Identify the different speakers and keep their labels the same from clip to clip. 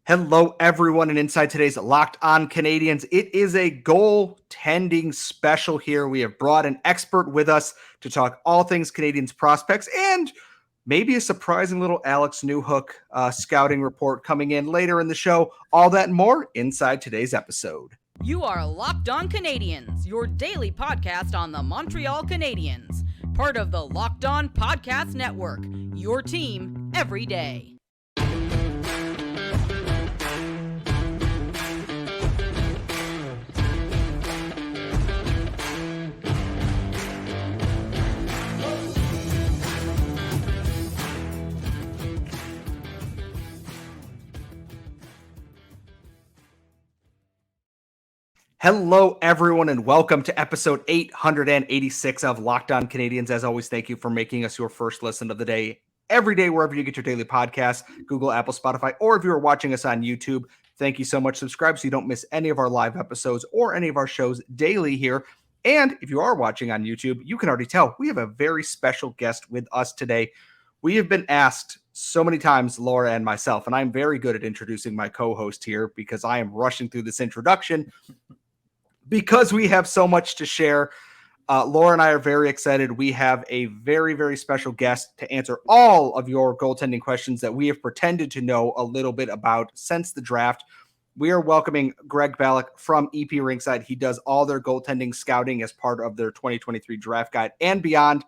Speaker 1: Hello, everyone, and inside today's Locked On Canadiens, it is a goaltending special here. We have brought an expert with us to talk all things Canadiens prospects and maybe a surprising little Alex Newhook scouting report coming in later in the show. All that and more inside today's episode.
Speaker 2: You are Locked On Canadiens, your daily podcast on the Montreal Canadiens, part of the Locked On Podcast Network, your team every day.
Speaker 1: Hello, everyone, and welcome to episode 886 of Locked On Canadiens. As always, thank you for making us your first listen of the day every day, wherever you get your daily podcasts, Google, Apple, Spotify, or if you're watching us on YouTube, thank you so much. Subscribe so you don't miss any of our live episodes or any of our shows daily here. And if you are watching on YouTube, you can already tell we have a very special guest with us today. We have been asked so many times, Laura and myself, and I'm very good at introducing my co-host here because I am rushing through this introduction. Because we have so much to share, Laura and I are very excited. We have a very, very special guest to answer all of your goaltending questions that we have pretended to know a little bit about since the draft. We are welcoming Greg Balloch from EP Ringside. He does all their goaltending scouting as part of their 2023 draft guide and beyond.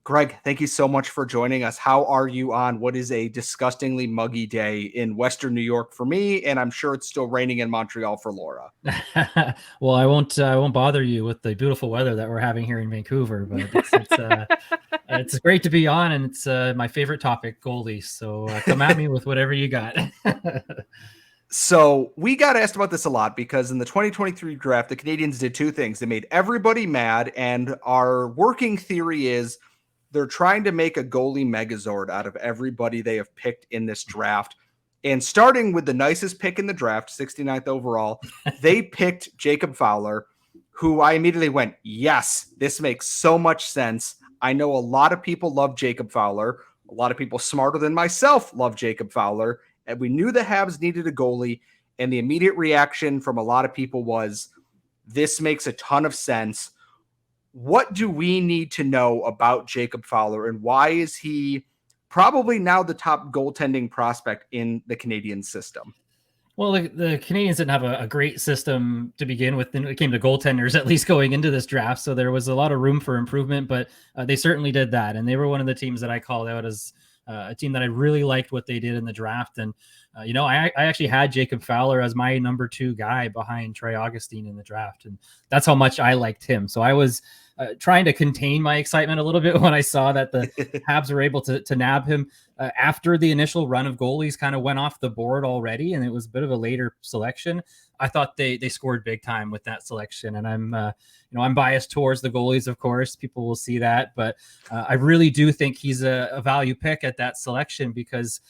Speaker 1: Greg, thank you so much for joining us. How are you on what is a disgustingly muggy day in Western New York for me, and I'm sure it's still raining in Montreal for Laura?
Speaker 3: Well, I won't bother you with the beautiful weather that we're having here in Vancouver, but it's great to be on, and it's my favorite topic, goalies. So come at me with whatever you got.
Speaker 1: So we got asked about this a lot because in the 2023 draft, the Canadiens did two things. They made everybody mad, and our working theory is they're trying to make a goalie megazord out of everybody they have picked in this draft. And starting with the nicest pick in the draft, 69th overall, they picked Jacob Fowler, who I immediately went, yes, this makes so much sense. I know a lot of people love Jacob Fowler. A lot of people smarter than myself love Jacob Fowler. And we knew the Habs needed a goalie. And the immediate reaction from a lot of people was, this makes a ton of sense. What do we need to know about Jacob Fowler, and why is he probably now the top goaltending prospect in the Canadian system?
Speaker 3: Well, the Canadiens didn't have a great system to begin with when it came to goaltenders, at least going into this draft. So there was a lot of room for improvement, but they certainly did that. And they were one of the teams that I called out as a team that I really liked what they did in the draft. And, I actually had Jacob Fowler as my number 2 guy behind Trey Augustine in the draft. And that's how much I liked him. So I was trying to contain my excitement a little bit when I saw that the Habs were able to nab him after the initial run of goalies kind of went off the board already. And it was a bit of a later selection. I thought they scored big time with that selection. And I'm biased towards the goalies, of course. People will see that. But I really do think he's a value pick at that selection because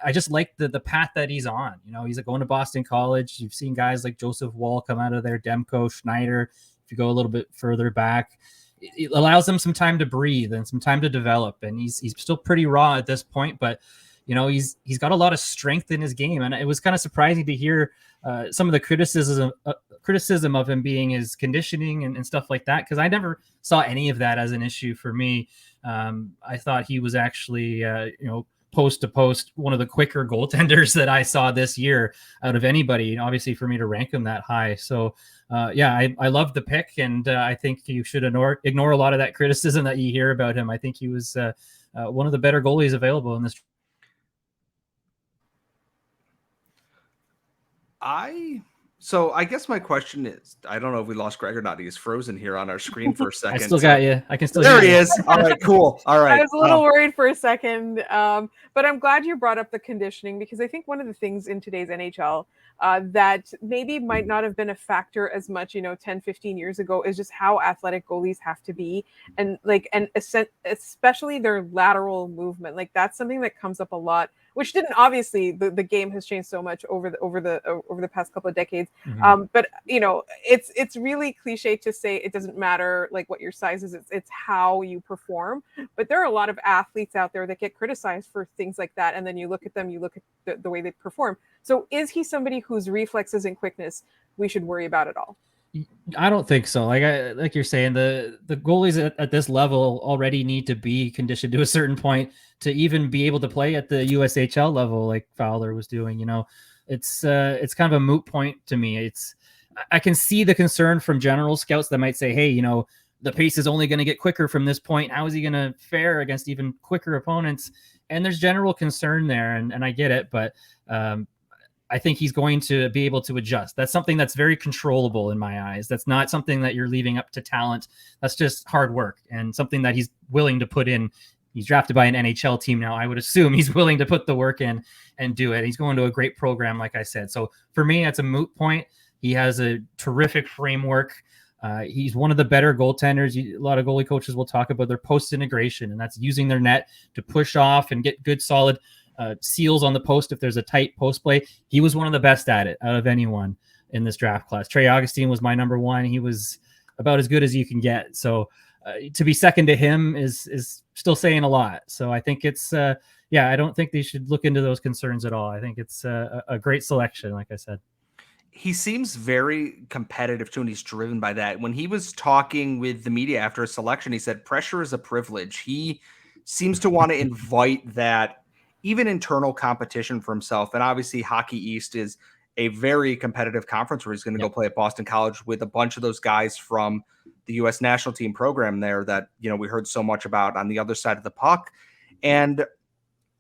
Speaker 3: I just like the path that he's on. He's going to Boston College. You've seen guys like Joseph Woll come out of there, Demko, Schneider. If you go a little bit further back, it allows them some time to breathe and some time to develop. And he's still pretty raw at this point, but he's got a lot of strength in his game. And it was kind of surprising to hear some of the criticism of him being his conditioning and stuff like that, because I never saw any of that as an issue for me. I thought he was actually, post to post, one of the quicker goaltenders that I saw this year out of anybody, obviously for me to rank him that high. So I love the pick, and I think you should ignore a lot of that criticism that you hear about him. I think he was one of the better goalies available in this.
Speaker 1: So I guess my question is, I don't know if we lost Greg or not. He's frozen here on our screen for a second.
Speaker 3: I still got you. I can still
Speaker 1: There
Speaker 3: hear
Speaker 1: he
Speaker 3: you.
Speaker 1: is. All right, cool. All right.
Speaker 4: I was a little worried for a second, but I'm glad you brought up the conditioning, because I think one of the things in today's NHL that maybe might not have been a factor as much, 10, 15 years ago, is just how athletic goalies have to be. And especially their lateral movement. Like, that's something that comes up a lot which didn't, obviously the game has changed so much over the past couple of decades. But it's really cliche to say it doesn't matter like what your size is, it's how you perform. But there are a lot of athletes out there that get criticized for things like that, and then you look at them, you look at the way they perform. So is he somebody whose reflexes and quickness we should worry about at all?
Speaker 3: I don't think so. Like you're saying, the goalies at this level already need to be conditioned to a certain point to even be able to play at the USHL level, like Fowler was doing. It's kind of a moot point to me. I can see the concern from general scouts that might say, hey, the pace is only going to get quicker from this point. How is he going to fare against even quicker opponents? And there's general concern there, and I get it, but I think he's going to be able to adjust. That's something that's very controllable in my eyes. That's not something that you're leaving up to talent. That's just hard work and something that he's willing to put in. He's drafted by an NHL team now. I would assume he's willing to put the work in and do it. He's going to a great program, like I said. So for me, that's a moot point. He has a terrific framework. He's one of the better goaltenders. A lot of goalie coaches will talk about their post integration, and that's using their net to push off and get good, solid seals on the post if there's a tight post play. He was one of the best at it out of anyone in this draft class. Trey Augustine was my number one. He was about as good as you can get. So to be second to him is still saying a lot. So I think it's I don't think they should look into those concerns at all. I think it's a great selection, like I said.
Speaker 1: He seems very competitive too, and he's driven by that. When he was talking with the media after a selection, he said pressure is a privilege. He seems to want to invite that even internal competition for himself. And obviously Hockey East is a very competitive conference where he's going to go play at Boston College with a bunch of those guys from the U.S. national team program there that, we heard so much about on the other side of the puck. And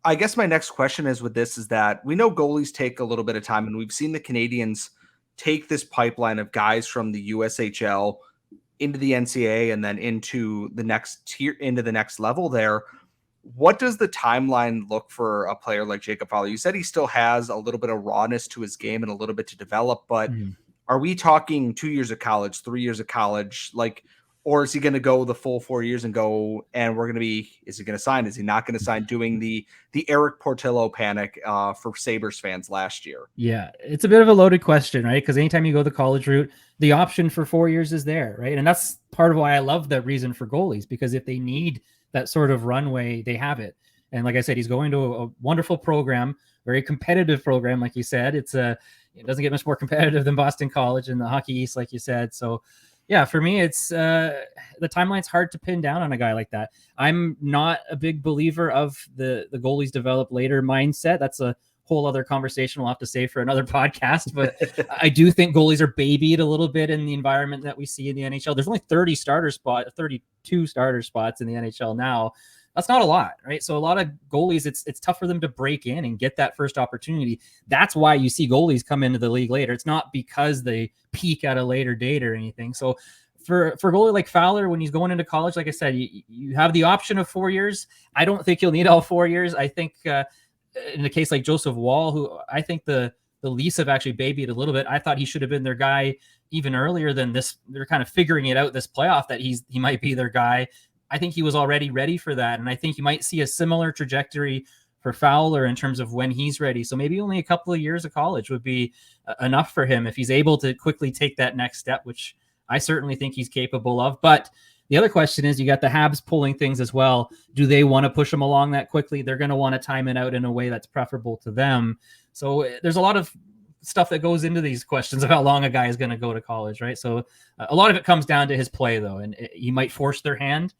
Speaker 1: I guess my next question is that we know goalies take a little bit of time, and we've seen the Canadiens take this pipeline of guys from the USHL into the NCAA and then into the next tier, into the next level there. What does the timeline look for a player like Jacob Fowler? You said he still has a little bit of rawness to his game and a little bit to develop, but are we talking 2 years of college, 3 years of college? Or is he going to go the full 4 years and is he going to sign? Is he not going to sign, doing the Eric Portillo panic for Sabres fans last year?
Speaker 3: Yeah, it's a bit of a loaded question, right? Because anytime you go the college route, the option for 4 years is there, right? And that's part of why I love the reason for goalies, because if they need that sort of runway, they have it. And like I said, he's going to a wonderful program, very competitive program. Like you said, it doesn't get much more competitive than Boston College and the Hockey East, like you said. So yeah, for me, it's the timeline's hard to pin down on a guy like that. I'm not a big believer of the goalies develop later mindset. That's a whole other conversation we'll have to save for another podcast. But I do think goalies are babied a little bit in the environment that we see in the NHL. There's only 32 starter spots in the NHL now. That's not a lot, right? So a lot of goalies, it's tough for them to break in and get that first opportunity. That's why you see goalies come into the league later. It's not because they peak at a later date or anything. So for a goalie like Fowler, when he's going into college, like I said, you have the option of 4 years. I don't think he'll need all 4 years. I think in a case like Joseph Wall, who I think the Leafs have actually babied a little bit. I thought he should have been their guy even earlier than this. They're kind of figuring it out this playoff that he might be their guy. I think he was already ready for that. And I think you might see a similar trajectory for Fowler in terms of when he's ready. So maybe only a couple of years of college would be enough for him if he's able to quickly take that next step, which I certainly think he's capable of. But the other question is, you got the Habs pulling things as well. Do they want to push him along that quickly? They're going to want to time it out in a way that's preferable to them. So there's a lot of stuff that goes into these questions of how long a guy is going to go to college, right? So a lot of it comes down to his play, though, and he might force their hand.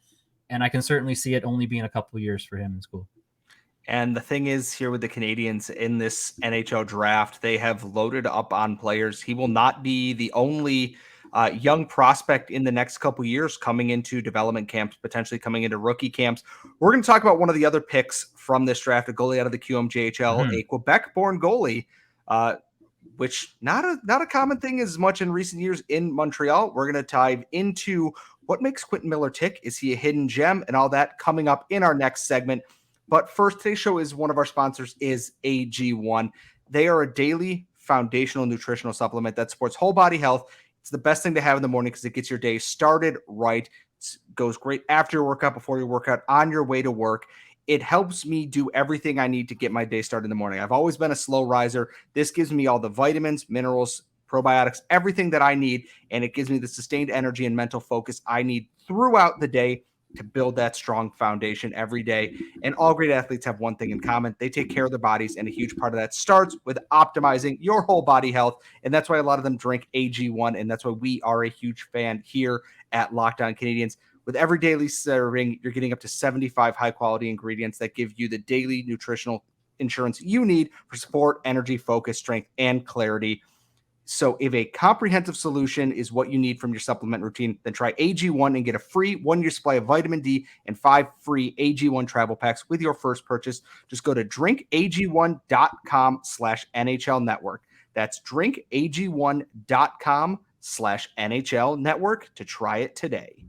Speaker 3: And I can certainly see it only being a couple of years for him in school.
Speaker 1: And the thing is, here with the Canadiens in this NHL draft, they have loaded up on players. He will not be the only young prospect in the next couple years coming into development camps, potentially coming into rookie camps. We're going to talk about one of the other picks from this draft, a goalie out of the QMJHL, a Quebec-born goalie, which not a common thing as much in recent years in Montreal. We're going to dive into what makes Quentin Miller tick. Is he a hidden gem? And all that coming up in our next segment. But first, today's show is one of our sponsors is AG1. They are a daily foundational nutritional supplement that supports whole body health. It's the best thing to have in the morning because it gets your day started right. It goes great after your workout, before your workout, on your way to work. it helps me do everything I need to get my day started in the morning. I've always been a slow riser. This gives me all the vitamins, minerals, probiotics, everything that I need, and it gives me the sustained energy and mental focus I need throughout the day to build that strong foundation every day. And all great athletes have one thing in common. They take care of their bodies, and a huge part of that starts with optimizing your whole body health. And that's why a lot of them drink AG1, and that's why we are a huge fan here at Locked On Canadiens. With every daily serving, you're getting up to 75 high-quality ingredients that give you the daily nutritional insurance you need for support, energy, focus, strength, and clarity. So if a comprehensive solution is what you need from your supplement routine, then try AG1 and get a free 1-year supply of vitamin D and 5 free AG1 travel packs with your first purchase. Just go to drinkag1.com/NHL network. That's drinkag1.com/NHL network to try it today.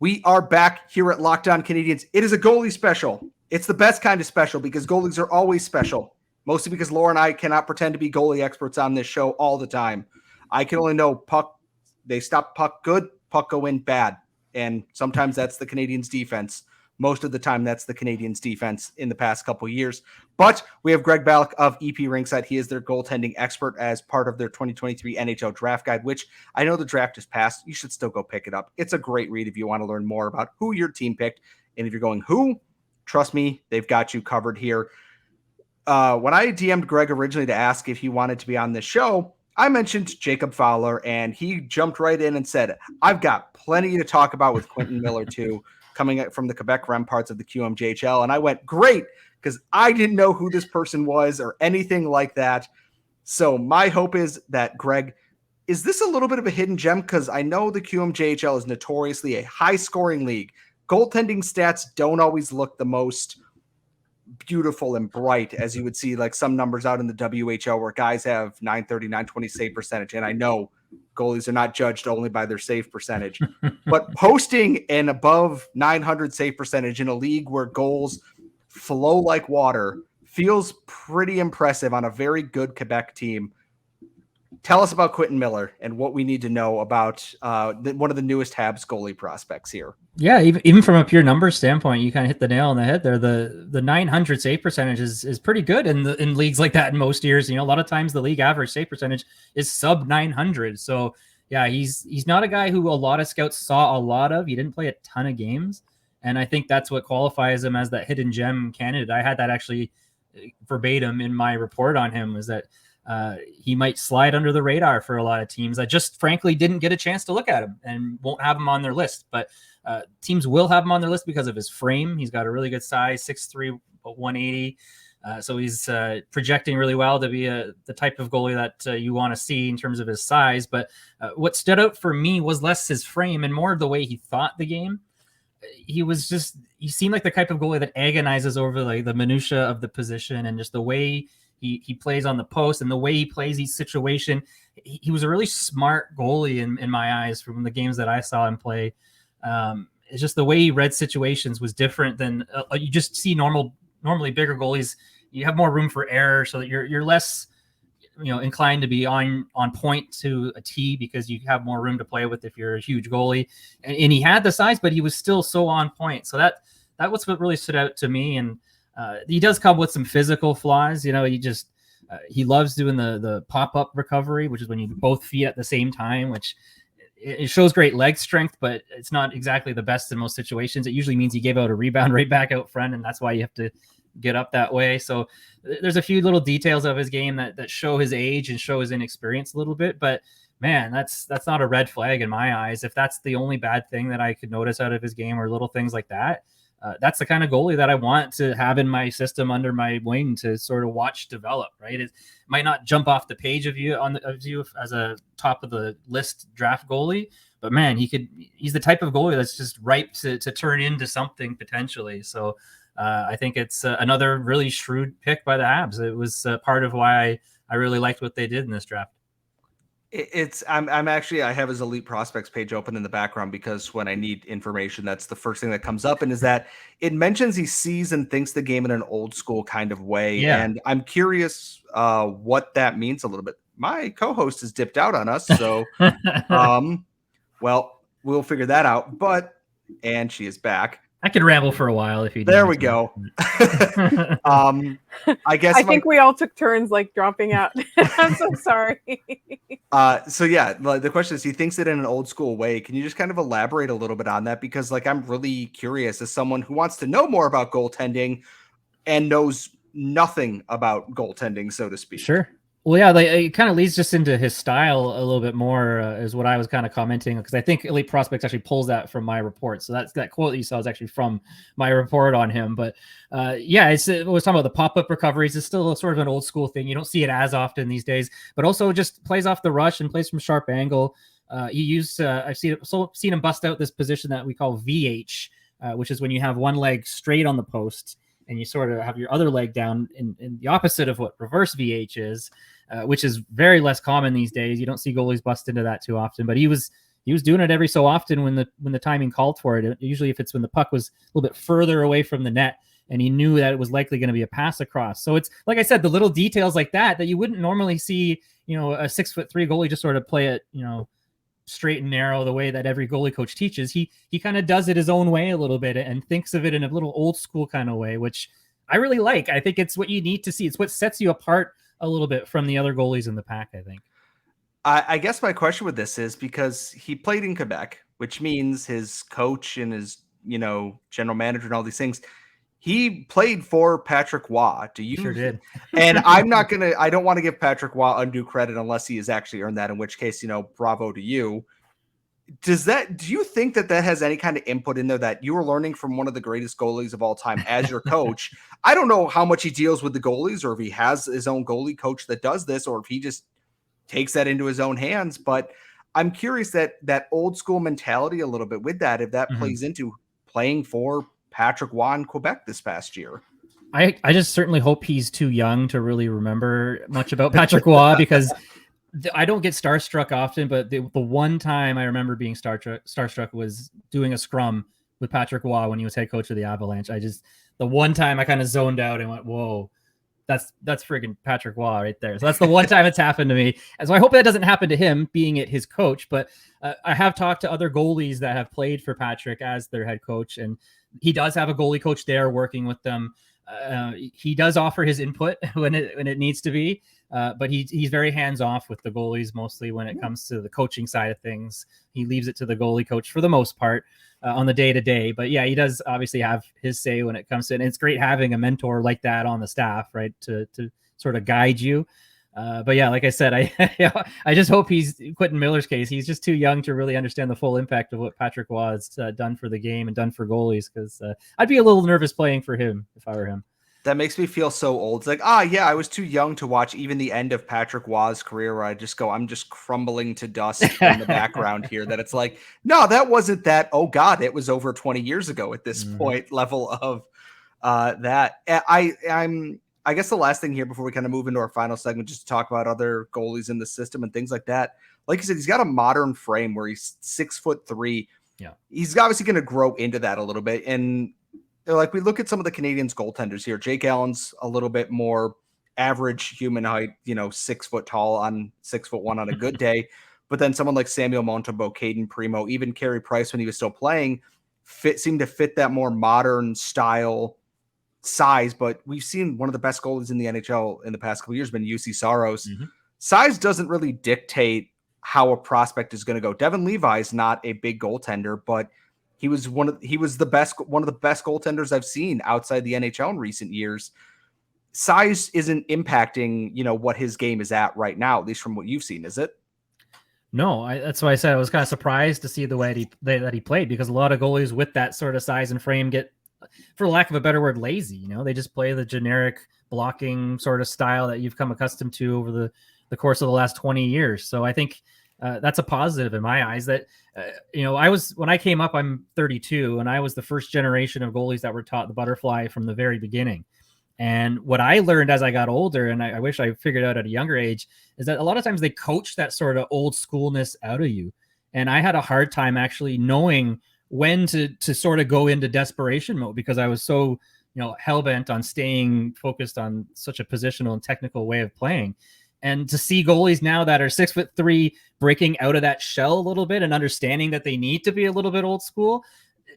Speaker 1: We are back here at Locked On Canadiens. It is a goalie special. It's the best kind of special because goalies are always special. Mostly because Laura and I cannot pretend to be goalie experts on this show all the time. I can only know puck, they stop puck good, puck go in bad. And sometimes that's the Canadiens defense. Most of the time that's the Canadiens defense in the past couple of years. But we have Greg Balloch of EP Ringside. He is their goaltending expert as part of their 2023 NHL Draft Guide, which I know the draft is passed. You should still go pick it up. It's a great read if you want to learn more about who your team picked. And if you're going, who? Trust me, they've got you covered here. When I DM'd Greg originally to ask if he wanted to be on this show, I mentioned Jacob Fowler, and he jumped right in and said, I've got plenty to talk about with Quentin Miller, too, coming from the Quebec-born parts of the QMJHL. And I went, great, because I didn't know who this person was or anything like that. So my hope is that, Greg, is this a little bit of a hidden gem? Because I know the QMJHL is notoriously a high-scoring league. Goaltending stats don't always look the most beautiful and bright as you would see like some numbers out in the WHL where guys have 930, 920 save percentage. And I know goalies are not judged only by their save percentage, but posting an above 900 save percentage in a league where goals flow like water feels pretty impressive on a very good Quebec team. Tell us about Quentin Miller and what we need to know about one of the newest Habs goalie prospects here.
Speaker 3: Yeah, even from a pure numbers standpoint, you kind of hit the nail on the head there. The 900 save percentage is pretty good in leagues like that in most years. You know, a lot of times the league average save percentage is sub 900. So yeah, he's not a guy who a lot of scouts saw a lot of. He didn't play a ton of games, and I think that's what qualifies him as that hidden gem candidate. I had that actually verbatim in my report on him, was that he might slide under the radar for a lot of teams. I just frankly didn't get a chance to look at him and won't have him on their list, but teams will have him on their list because of his frame. He's got a really good size, 6'3", 180. So he's projecting really well to be the type of goalie that you want to see in terms of his size. But what stood out for me was less his frame and more of the way he thought the game. He seemed like the type of goalie that agonizes over like the minutia of the position and just the way he plays on the post and the way he plays each situation. He was a really smart goalie in my eyes from the games that I saw him play. It's just the way he read situations was different than you just see normally bigger goalies. You have more room for error so that you're less, inclined to be on point to a T because you have more room to play with if you're a huge goalie. And he had the size, but he was still so on point. So that was what really stood out to me. And he does come with some physical flaws. He loves doing the pop-up recovery, which is when you both feet at the same time, which it shows great leg strength, but it's not exactly the best in most situations. It usually means he gave out a rebound right back out front, and that's why you have to get up that way. So there's a few little details of his game that show his age and show his inexperience a little bit, but man, that's not a red flag in my eyes. If that's the only bad thing that I could notice out of his game or little things like that, that's the kind of goalie that I want to have in my system under my wing to sort of watch develop, right? It might not jump off the page of you as a top of the list draft goalie, but man, he's the type of goalie that's just ripe to turn into something potentially. So I think it's another really shrewd pick by the Habs. It was part of why I really liked what they did in this draft.
Speaker 1: I'm actually, I have his elite prospects page open in the background because when I need information, that's the first thing that comes up. And is that it mentions he sees and thinks the game in an old school kind of way. Yeah. And I'm curious what that means a little bit. My co-host has dipped out on us. So, well, we'll figure that out, and she is back.
Speaker 3: I could ramble for a while if you.
Speaker 1: There we go. I guess
Speaker 4: I think we all took turns like dropping out. I'm so sorry.
Speaker 1: So yeah, the question is, he thinks it in an old school way. Can you just kind of elaborate a little bit on that? Because like, I'm really curious as someone who wants to know more about goaltending and knows nothing about goaltending, so to speak.
Speaker 3: Sure. Well, yeah, like, it kind of leads just into his style a little bit more, is what I was kind of commenting, because I think Elite Prospects actually pulls that from my report. So that quote that you saw is actually from my report on him. But yeah, it was talking about the pop-up recoveries. It's still sort of an old school thing. You don't see it as often these days, but also just plays off the rush and plays from sharp angle. He used, I've seen him bust out this position that we call VH, which is when you have one leg straight on the post and you sort of have your other leg down in the opposite of what reverse VH is. Which is very less common these days. You don't see goalies bust into that too often, but he was doing it every so often when the timing called for it. Usually if it's when the puck was a little bit further away from the net and he knew that it was likely going to be a pass across. So it's, like I said, the little details like that you wouldn't normally see, a 6'3" goalie just sort of play it, straight and narrow the way that every goalie coach teaches. He kind of does it his own way a little bit and thinks of it in a little old school kind of way, which I really like. I think it's what you need to see. It's what sets you apart a little bit from the other goalies in the pack, I think.
Speaker 1: I guess my question with this is, because he played in Quebec, which means his coach and his, general manager and all these things, he played for Patrick Waugh.
Speaker 3: Sure did.
Speaker 1: And I don't want to give Patrick Waugh undue credit unless he has actually earned that, in which case, bravo to you. Do you think that has any kind of input in there, that you were learning from one of the greatest goalies of all time as your coach? I don't know how much he deals with the goalies, or if he has his own goalie coach that does this, or if he just takes that into his own hands. But I'm curious that old school mentality a little bit with that, if that plays into playing for Patrick Waugh in Quebec this past year.
Speaker 3: I just certainly hope he's too young to really remember much about Patrick Waugh, because I don't get starstruck often, but the one time I remember being starstruck was doing a scrum with Patrick Waugh when he was head coach of the Avalanche. The one time I kind of zoned out and went, whoa, that's friggin' Patrick Waugh right there. So that's the one time it's happened to me. And so I hope that doesn't happen to him, being it his coach. But I have talked to other goalies that have played for Patrick as their head coach, and he does have a goalie coach there working with them. He does offer his input when it needs to be. But he's very hands-off with the goalies, mostly when it comes to the coaching side of things. He leaves it to the goalie coach for the most part on the day-to-day. But yeah, he does obviously have his say when it comes to it. And it's great having a mentor like that on the staff, right, to sort of guide you. But yeah, like I said, I just hope he's, Quentin Miller's case, he's just too young to really understand the full impact of what Patrick Waugh has done for the game and done for goalies, because I'd be a little nervous playing for him if I were him.
Speaker 1: That makes me feel so old. It's like, yeah, I was too young to watch even the end of Patrick Waugh's career, where I just go, I'm just crumbling to dust in the background here. That it's like, no, that wasn't that. Oh God, it was over 20 years ago at this point level of that. I guess the last thing here before we kind of move into our final segment, just to talk about other goalies in the system and things like that. Like you said, he's got a modern frame where he's 6'3".
Speaker 3: Yeah.
Speaker 1: He's obviously going to grow into that a little bit. And like, we look at some of the Canadiens goaltenders here. Jake Allen's a little bit more average human height, 6 foot tall on 6'1" on a good day. But then someone like Samuel Montembeault, Caden Primo, even Carey Price when he was still playing, seemed to fit that more modern style size. But we've seen one of the best goalies in the NHL in the past couple of years been UC Saros. Size doesn't really dictate how a prospect is going to go. Devin Levi is not a big goaltender, but he was one of the best goaltenders I've seen outside the NHL in recent years. Size isn't impacting, what his game is at right now, at least from what you've seen, is it?
Speaker 3: No, that's why I said I was kind of surprised to see the way that he played, because a lot of goalies with that sort of size and frame get, for lack of a better word, lazy. They just play the generic blocking sort of style that you've come accustomed to over the course of the last 20 years. So I think that's a positive in my eyes. That when I came up, I'm 32, and I was the first generation of goalies that were taught the butterfly from the very beginning. And what I learned as I got older, and I wish I figured out at a younger age, is that a lot of times they coach that sort of old schoolness out of you. And I had a hard time actually knowing when to sort of go into desperation mode, because I was so hell-bent on staying focused on such a positional and technical way of playing. And to see goalies now that are 6'3" breaking out of that shell a little bit and understanding that they need to be a little bit old school,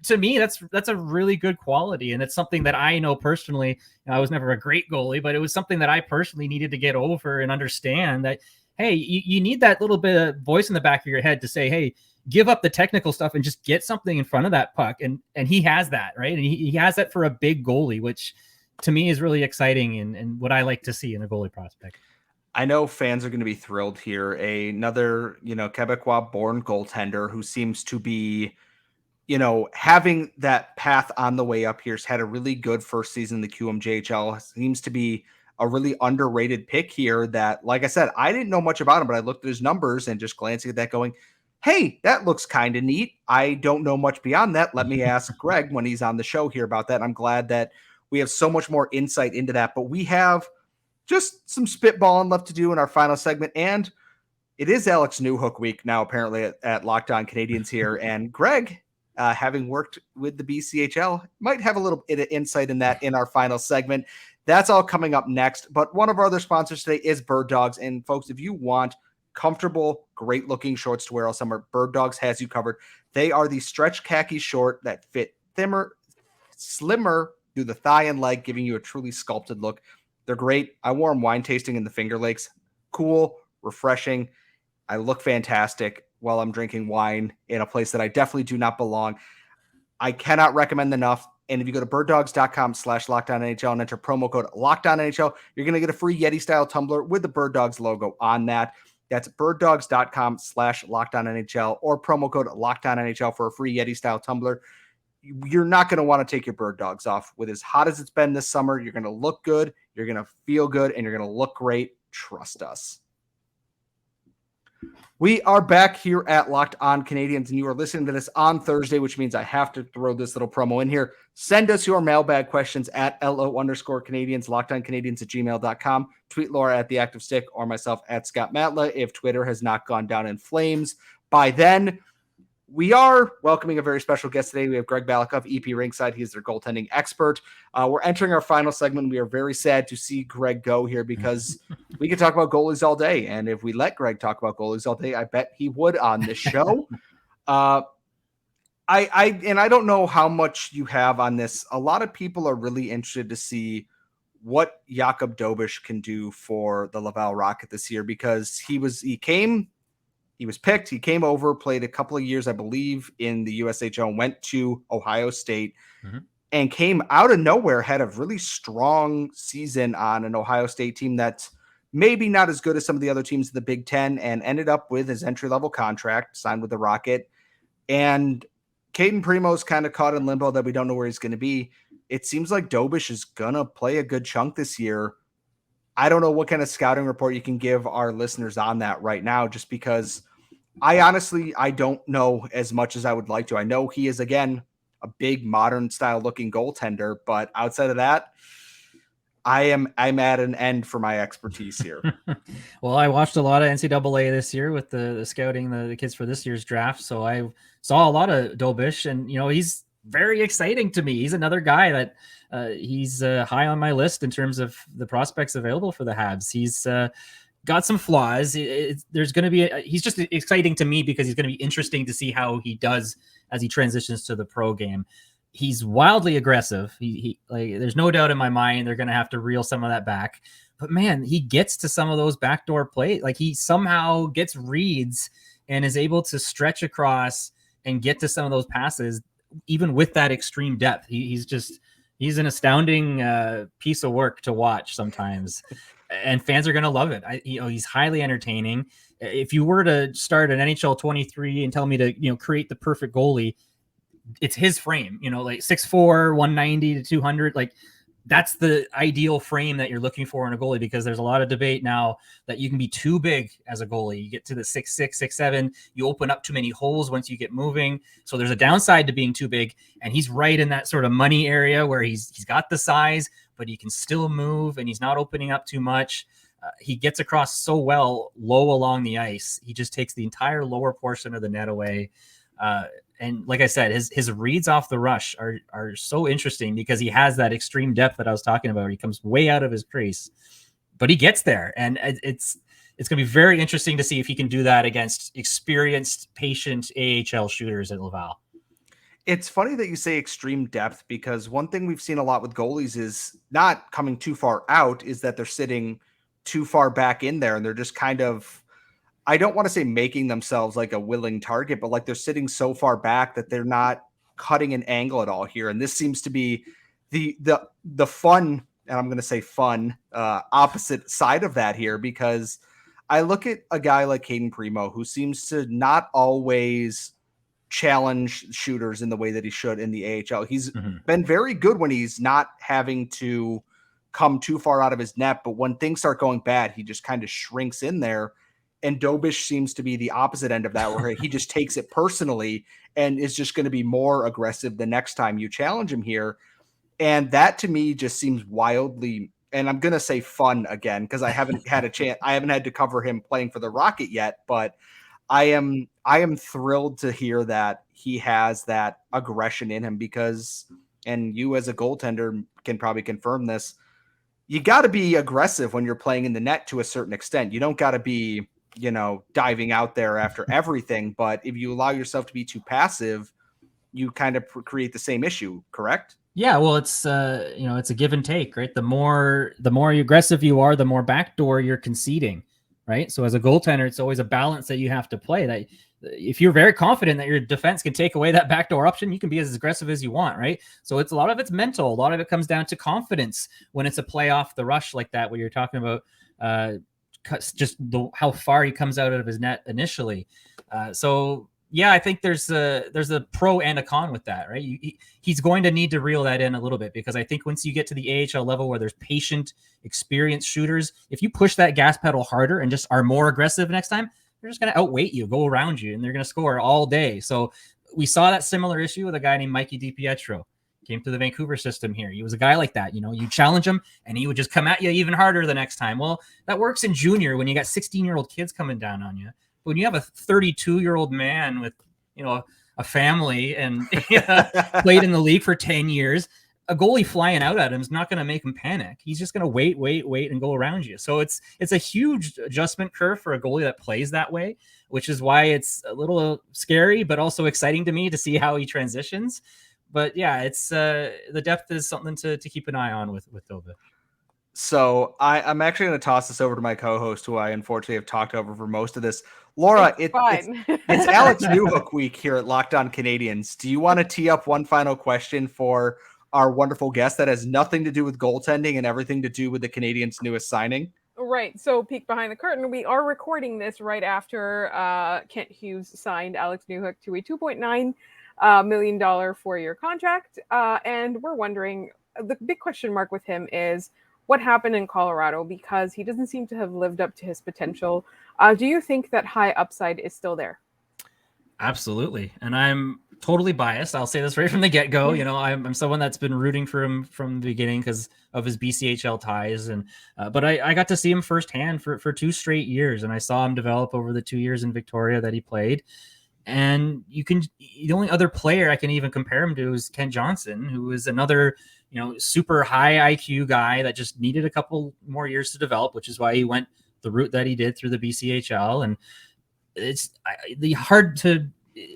Speaker 3: to me, that's a really good quality. And it's something that I know personally. I was never a great goalie, but it was something that I personally needed to get over and understand that, hey, you need that little bit of voice in the back of your head to say, hey, give up the technical stuff and just get something in front of that puck. And he has that, right? And he has that for a big goalie, which to me is really exciting and what I like to see in a goalie prospect.
Speaker 1: I know fans are going to be thrilled here. Another, Quebec-born goaltender who seems to be, having that path on the way up here. Has had a really good first season in the QMJHL. Seems to be a really underrated pick here that, like I said, I didn't know much about him, but I looked at his numbers and just glancing at that going, hey, that looks kind of neat. I don't know much beyond that. Let me ask Greg when he's on the show here about that. And I'm glad that we have so much more insight into that, but we have just some spitballing left to do in our final segment. And it is Alex Newhook week now, apparently at Locked On Canadiens here. And Greg, having worked with the BCHL, might have a little bit of insight in that in our final segment. That's all coming up next. But one of our other sponsors today is Bird Dogs. And folks, if you want comfortable, great looking shorts to wear all summer, Bird Dogs has you covered. They are the stretch khaki short that fit slimmer through the thigh and leg, giving you a truly sculpted look. They're great. I wore them wine tasting in the Finger Lakes. Cool, refreshing. I look fantastic while I'm drinking wine in a place that I definitely do not belong. I cannot recommend enough. And if you go to birddogs.com/LockedOnNHL and enter promo code LockedOnNHL, you're going to get a free Yeti style tumbler with the Bird Dogs logo on that. That's birddogs.com/LockedOnNHL or promo code LockedOnNHL for a free Yeti style tumbler. You're not going to want to take your Bird Dogs off. With as hot as it's been this summer, you're going to look good, you're going to feel good, and you're going to look great. Trust us. We are back here at Locked On Canadiens, and you are listening to this on Thursday, which means I have to throw this little promo in here. Send us your mailbag questions at LO_Canadiens, LockedOnCanadiens@gmail.com. Tweet Laura at The Active Stick or myself at Scott Matla if Twitter has not gone down in flames by then. We are welcoming a very special guest today. We have Greg Balloch of EP Ringside. He's their goaltending expert. We're entering our final segment. We are very sad to see Greg go here because we could talk about goalies all day. And if we let Greg talk about goalies all day, I bet he would on this show. I don't know how much you have on this. A lot of people are really interested to see what Jacob Dobish can do for the Laval Rocket this year because he was picked. He came over, played a couple of years, I believe, in the USHL, went to Ohio State, and came out of nowhere, had a really strong season on an Ohio State team that's maybe not as good as some of the other teams in the Big Ten, and ended up with his entry-level contract, signed with the Rocket. And Caden Primo's kind of caught in limbo that we don't know where he's going to be. It seems like Dobish is going to play a good chunk this year. I don't know what kind of scouting report you can give our listeners on that right now, just because I don't know as much as I would like to. I know he is, again, a big modern style looking goaltender, but outside of that, I'm at an end for my expertise here.
Speaker 3: Well, I watched a lot of NCAA this year with the scouting the kids for this year's draft. So I saw a lot of Dobish, and, he's very exciting to me. He's another guy that he's high on my list in terms of the prospects available for the Habs. He's got some flaws. There's going to be he's just exciting to me because he's going to be interesting to see how he does as he transitions to the pro game. He's wildly aggressive. He there's no doubt in my mind they're going to have to reel some of that back. But man, he gets to some of those backdoor plays. Like, he somehow gets reads and is able to stretch across and get to some of those passes, even with that extreme depth. He's an astounding piece of work to watch sometimes. And fans are going to love it. He's highly entertaining. If you were to start an NHL 23 and tell me to, create the perfect goalie, it's his frame, like 6'4", 190 to 200. Like, that's the ideal frame that you're looking for in a goalie, because there's a lot of debate now that you can be too big as a goalie. You get to the 6'6", 6'7", you open up too many holes once you get moving. So there's a downside to being too big. And he's right in that sort of money area where he's got the size, but he can still move and he's not opening up too much. He gets across so well low along the ice. He just takes the entire lower portion of the net away. And like I said, his reads off the rush are so interesting because he has that extreme depth that I was talking about. He comes way out of his crease, but he gets there. And it's going to be very interesting to see if he can do that against experienced, patient AHL shooters at Laval.
Speaker 1: It's funny that you say extreme depth, because one thing we've seen a lot with goalies is not coming too far out, is that they're sitting too far back in there and they're just kind of, I don't want to say making themselves like a willing target, but like they're sitting so far back that they're not cutting an angle at all here. And this seems to be the fun, and I'm going to say fun, opposite side of that here, because I look at a guy like Caden Primo, who seems to not always challenge shooters in the way that he should in the AHL. He's been very good when he's not having to come too far out of his net, but when things start going bad, he just kind of shrinks in there. And Dobish seems to be the opposite end of that, where he just takes it personally and is just going to be more aggressive the next time you challenge him here. And that to me just seems wildly, and I'm going to say fun again, because I haven't had a chance. I haven't had to cover him playing for the Rocket yet, but I am thrilled to hear that he has that aggression in him, because, and you as a goaltender can probably confirm this, you got to be aggressive when you're playing in the net to a certain extent. You don't got to be, diving out there after everything, but if you allow yourself to be too passive, you kind of create the same issue, correct?
Speaker 3: Yeah, well, it's it's a give and take, right? The more aggressive you are, the more backdoor you're conceding, right? So as a goaltender, it's always a balance that you have to play. That if you're very confident that your defense can take away that backdoor option, you can be as aggressive as you want, right? So it's a lot of it's mental. A lot of it comes down to confidence when it's a play off the rush like that, where you're talking about just how far he comes out of his net initially. So yeah, I think there's a pro and a con with that, right? He's going to need to reel that in a little bit, because I think once you get to the AHL level where there's patient, experienced shooters, if you push that gas pedal harder and just are more aggressive next time, they're just going to outweight you, go around you, and they're going to score all day. So we saw that similar issue with a guy named Mikey DiPietro. Came to the Vancouver system here. He was a guy like that. You challenge him and he would just come at you even harder the next time. Well, that works in junior when you got 16-year-old kids coming down on you. When you have a 32-year-old man with, a family and played in the league for 10 years, a goalie flying out at him is not going to make him panic. He's just going to wait and go around you. So it's a huge adjustment curve for a goalie that plays that way, which is why it's a little scary, but also exciting to me to see how he transitions. But yeah, it's the depth is something to keep an eye on with Dobish.
Speaker 1: So I'm actually going to toss this over to my co-host, who I unfortunately have talked over for most of this. Laura, it's Alex Newhook week here at Locked On Canadiens. Do you want to tee up one final question for our wonderful guest that has nothing to do with goaltending and everything to do with the Canadiens' newest signing?
Speaker 4: Right. So peek behind the curtain. We are recording this right after Kent Hughes signed Alex Newhook to a $2.9 million 4-year contract. And we're wondering, the big question mark with him is what happened in Colorado, because he doesn't seem to have lived up to his potential. Do you think that high upside is still there?
Speaker 3: Absolutely. And I'm totally biased. I'll say this right from the get-go. I'm someone that's been rooting for him from the beginning because of his BCHL ties. And but I got to see him firsthand for 2 straight years. And I saw him develop over the 2 years in Victoria that he played. And the only other player I can even compare him to is Ken Johnson, who is another, super high IQ guy that just needed a couple more years to develop, which is why he went the route that he did through the BCHL. And it's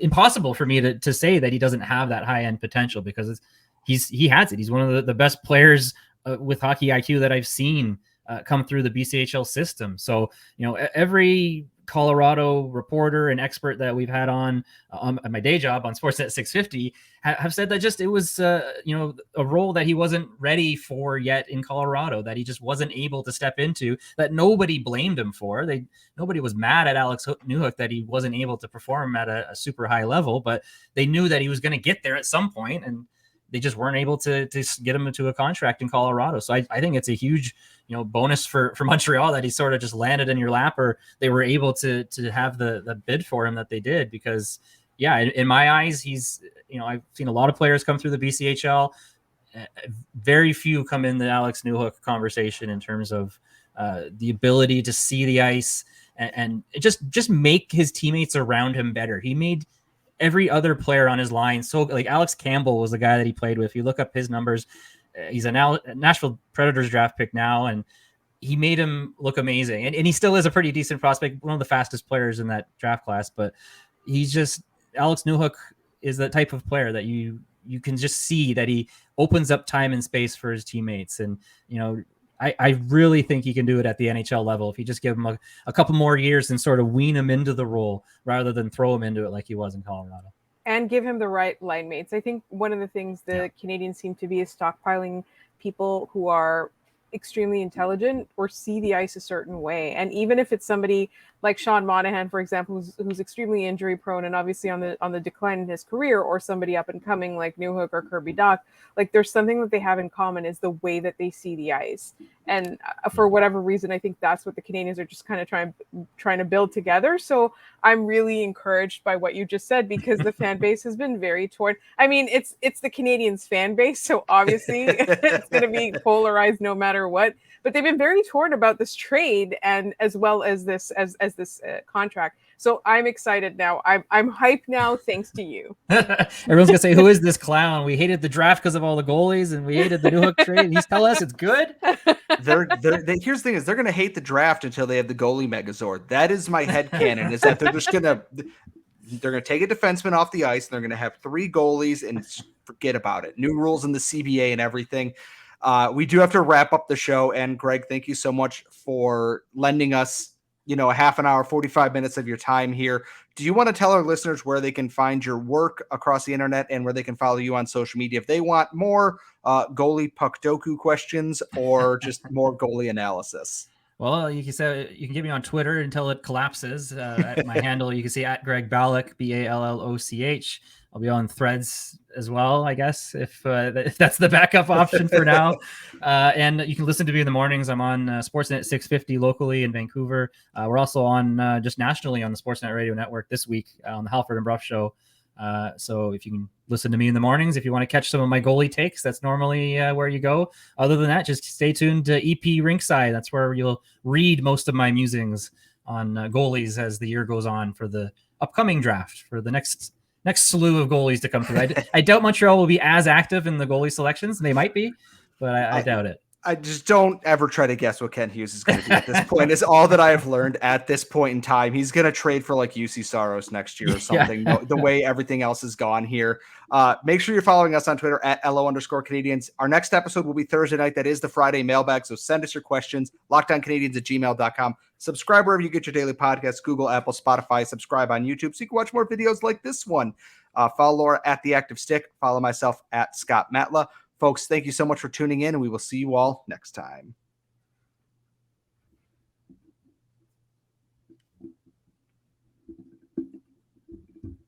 Speaker 3: impossible for me to say that he doesn't have that high end potential, because he has it. He's one of the best players with hockey IQ that I've seen come through the BCHL system. So, every Colorado reporter and expert that we've had on my day job on Sportsnet 650 have said that just it was a role that he wasn't ready for yet in Colorado, that he just wasn't able to step into, that nobody blamed him for. Nobody was mad at Alex Newhook that he wasn't able to perform at a super high level, but they knew that he was going to get there at some point, and they just weren't able to get him into a contract in Colorado. So I think it's a huge, bonus for Montreal that he sort of just landed in your lap, or they were able to have the bid for him that they did, because yeah, in my eyes, he's, I've seen a lot of players come through the BCHL. Very few come in the Alex Newhook conversation in terms of the ability to see the ice and just make his teammates around him better. He made every other player on his line. So like Alex Campbell was the guy that he played with. You look up his numbers, he's a Nashville Predators draft pick now, and he made him look amazing. And he still is a pretty decent prospect, one of the fastest players in that draft class, but he's just, Alex Newhook is the type of player that you can just see that he opens up time and space for his teammates. And, I really think he can do it at the NHL level if you just give him a couple more years and sort of wean him into the role rather than throw him into it like he was in Colorado.
Speaker 4: And give him the right line mates. I think one of the things the Canadians seem to be is stockpiling people who are extremely intelligent or see the ice a certain way. And even if it's somebody like Sean Monahan, for example, who's extremely injury prone and obviously on the decline in his career, or somebody up and coming like Newhook or Kirby Dach, like there's something that they have in common is the way that they see the ice. And for whatever reason, I think that's what the Canadians are just kind of trying to build together. So I'm really encouraged by what you just said, because the fan base has been very torn. I mean, it's the Canadians fan base, so obviously it's going to be polarized no matter what. But they've been very torn about this trade, and as well as this this contract. So I'm excited now. I'm hyped now, thanks to you.
Speaker 3: Everyone's gonna say, "Who is this clown? We hated the draft because of all the goalies, and we hated the Newhook trade." And he's telling us it's good.
Speaker 1: Here's the thing: is they're gonna hate the draft until they have the goalie Megazord. That is my headcanon. Is that they're gonna take a defenseman off the ice and they're gonna have 3 goalies and forget about it. New rules in the CBA and everything. We do have to wrap up the show. And Greg, thank you so much for lending us, a half an hour, 45 minutes of your time here. Do you want to tell our listeners where they can find your work across the internet and where they can follow you on social media if they want more goalie puck doku questions or just more goalie analysis?
Speaker 3: Well, you can get me on Twitter until it collapses. At my handle, you can see at Greg Balloch, Balloch. I'll be on Threads as well, I guess, if that's the backup option for now. And you can listen to me in the mornings. I'm on Sportsnet 650 locally in Vancouver. We're also on just nationally on the Sportsnet Radio Network this week on the Halford and Bruff Show. So if you can listen to me in the mornings, if you want to catch some of my goalie takes, that's normally where you go. Other than that, just stay tuned to EP Rinkside. That's where you'll read most of my musings on goalies as the year goes on for the upcoming draft, for the next slew of goalies to come through. I doubt Montreal will be as active in the goalie selections. They might be, but I doubt it.
Speaker 1: I just don't ever try to guess what Ken Hughes is going to do at this point. Is all that I have learned at this point in time. He's going to trade for like UC Saros next year or something. Yeah. The way everything else is gone here. Make sure you're following us on Twitter at @LO_Canadians. Our next episode will be Thursday night. That is the Friday mailbag. So send us your questions. LockedOnCanadians@gmail.com. Subscribe wherever you get your daily podcasts, Google, Apple, Spotify. Subscribe on YouTube so you can watch more videos like this one. Follow Laura at The Active Stick. Follow myself at Scott Matla. Folks, thank you so much for tuning in, and we will see you all next time.